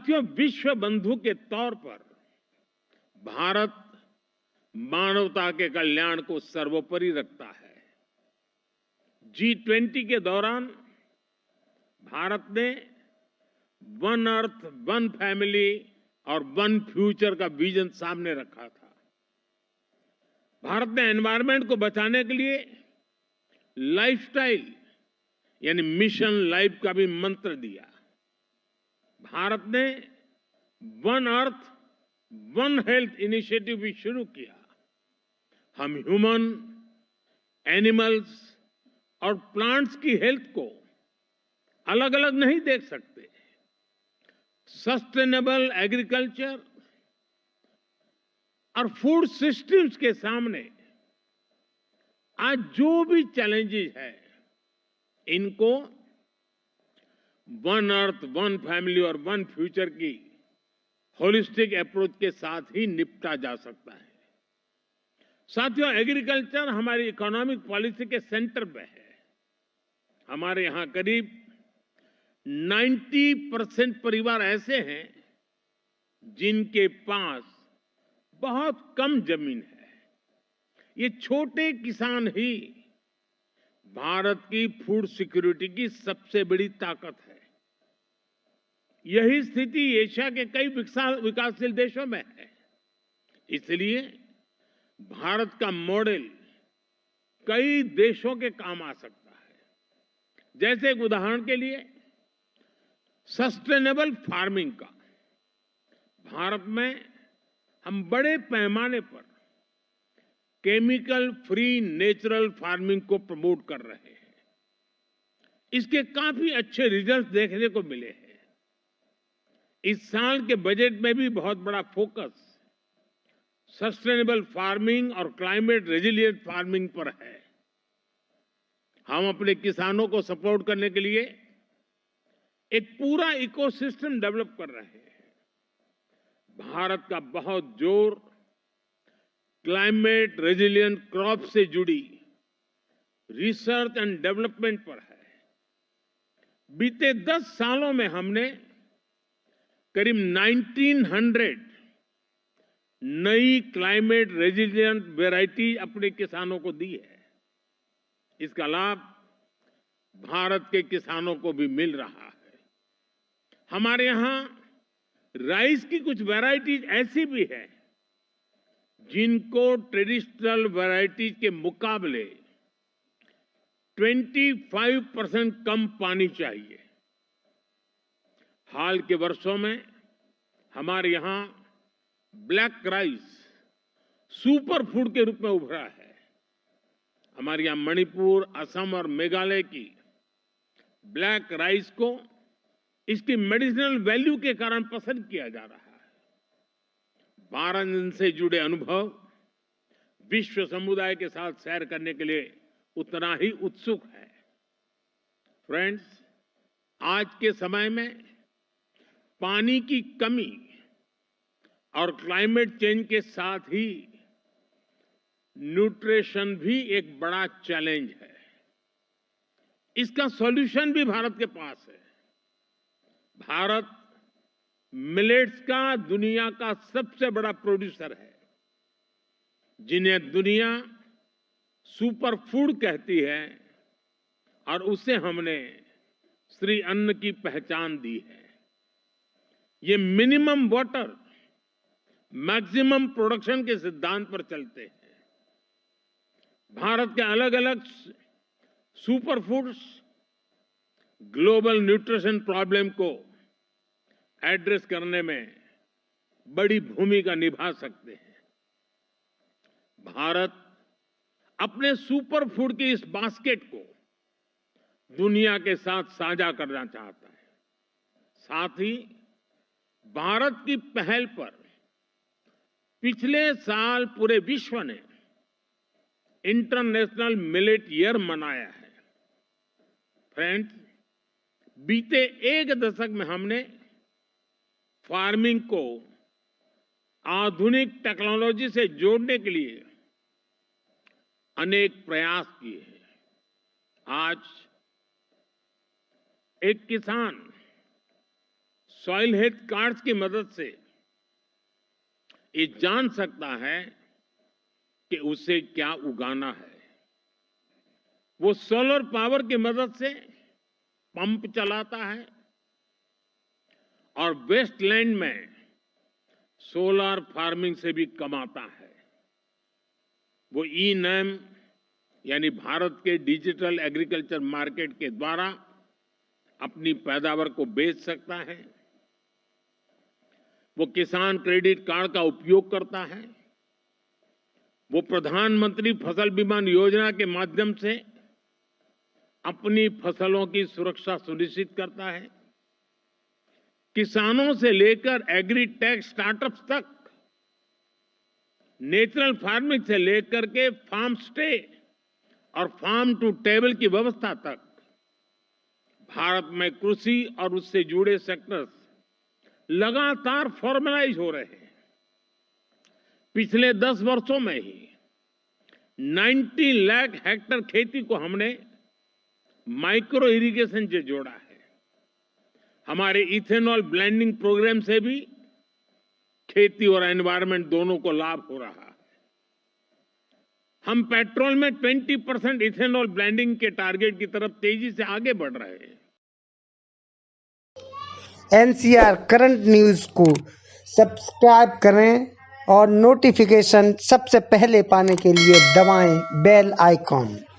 साथियों, विश्व बंधु के तौर पर भारत मानवता के कल्याण को सर्वोपरि रखता है। G20 के दौरान भारत ने वन अर्थ, वन फैमिली और वन फ्यूचर का विजन सामने रखा था। भारत ने एनवायरनमेंट को बचाने के लिए लाइफस्टाइल यानी मिशन लाइफ का भी मंत्र दिया। भारत ने one earth, one health initiative भी शुरू किया। हम ह्यूमन, एनिमल्स और प्लांट्स की हेल्थ को अलग अलग नहीं देख सकते। सस्टेनेबल एग्रीकल्चर और फूड सिस्टम्स के सामने आज जो भी चैलेंजेस है, इनको वन अर्थ, वन फैमिली और वन फ्यूचर की होलिस्टिक अप्रोच के साथ ही निपटा जा सकता है। साथियों, एग्रीकल्चर हमारी इकोनॉमिक पॉलिसी के सेंटर पे है। हमारे यहां करीब 90% परिवार ऐसे हैं जिनके पास बहुत कम जमीन है। ये छोटे किसान ही भारत की फूड सिक्योरिटी की सबसे बड़ी ताकत है। यही स्थिति एशिया के कई विकासशील देशों में है। इसलिए भारत का मॉडल कई देशों के काम आ सकता है। जैसे एक उदाहरण के लिए सस्टेनेबल फार्मिंग का। भारत में हम बड़े पैमाने पर केमिकल फ्री नेचुरल फार्मिंग को प्रमोट कर रहे हैं। इसके काफी अच्छे रिजल्ट देखने को मिले हैं। इस साल के बजट में भी बहुत बड़ा फोकस सस्टेनेबल फार्मिंग और क्लाइमेट रेजिलिएंट फार्मिंग पर है। हम अपने किसानों को सपोर्ट करने के लिए एक पूरा इकोसिस्टम डेवलप कर रहे हैं। भारत का बहुत जोर क्लाइमेट रेजिलिएंट क्रॉप से जुड़ी रिसर्च एंड डेवलपमेंट पर है। बीते 10 सालों में हमने करीब 1900 नई क्लाइमेट रेजिलिएंट वैरायटी अपने किसानों को दी है। इसका लाभ भारत के किसानों को भी मिल रहा है। हमारे यहां राइस की कुछ वैरायटीज ऐसी भी है जिनको ट्रेडिशनल वैरायटीज के मुकाबले 25% कम पानी चाहिए। हाल के वर्षों में हमारे यहां ब्लैक राइस सुपर फूड के रूप में उभरा है। हमारे यहां मणिपुर, असम और मेघालय की ब्लैक राइस को इसकी मेडिसिनल वैल्यू के कारण पसंद किया जा रहा है। वाराणसी से जुड़े अनुभव विश्व समुदाय के साथ शेयर करने के लिए उतना ही उत्सुक है। फ्रेंड्स, आज के समय में पानी की कमी और क्लाइमेट चेंज के साथ ही न्यूट्रिशन भी एक बड़ा चैलेंज है। इसका सॉल्यूशन भी भारत के पास है। भारत मिलेट्स का दुनिया का सबसे बड़ा प्रोड्यूसर है, जिन्हें दुनिया सुपर फूड कहती है, और उसे हमने श्री अन्न की पहचान दी है। ये मिनिमम वाटर मैक्सिमम प्रोडक्शन के सिद्धांत पर चलते हैं। भारत के अलग अलग super foods global nutrition problem को एड्रेस करने में बड़ी भूमिका निभा सकते हैं। भारत अपने सुपर फूड की इस बास्केट को दुनिया के साथ साझा करना चाहता है। साथ ही भारत की पहल पर पिछले साल पूरे विश्व ने इंटरनेशनल मिलेट ईयर मनाया है। फ्रेंड्स, बीते एक दशक में हमने फार्मिंग को आधुनिक टेक्नोलॉजी से जोड़ने के लिए अनेक प्रयास किए हैं। आज एक किसान सॉइल हेल्थ कार्ड्स की मदद से ये जान सकता है कि उसे क्या उगाना है। वो सोलर पावर की मदद से पंप चलाता है और वेस्टलैंड में सोलर फार्मिंग से भी कमाता है। वो ई-नैम यानी भारत के डिजिटल एग्रीकल्चर मार्केट के द्वारा अपनी पैदावार को बेच सकता है। वो किसान क्रेडिट कार्ड का उपयोग करता है। वो प्रधानमंत्री फसल बीमा योजना के माध्यम से अपनी फसलों की सुरक्षा सुनिश्चित करता है। किसानों से लेकर एग्री टेक स्टार्टअप्स तक, नेचुरल फार्मिंग से लेकर के फार्म स्टे और फार्म टू टेबल की व्यवस्था तक भारत में कृषि और उससे जुड़े सेक्टर्स लगातार फॉर्मलाइज हो रहे हैं। पिछले 10 वर्षों में ही 90 लाख हेक्टेयर खेती को हमने माइक्रो इरिगेशन से जोड़ा है। हमारे इथेनॉल ब्लेंडिंग प्रोग्राम से भी खेती और एनवायरनमेंट दोनों को लाभ हो रहा है। हम पेट्रोल में 20% इथेनॉल ब्लेंडिंग के टारगेट की तरफ तेजी से आगे बढ़ रहे हैं। NCR करंट न्यूज को सब्सक्राइब करें और नोटिफिकेशन सबसे पहले पाने के लिए दबाएं बेल आइकॉन।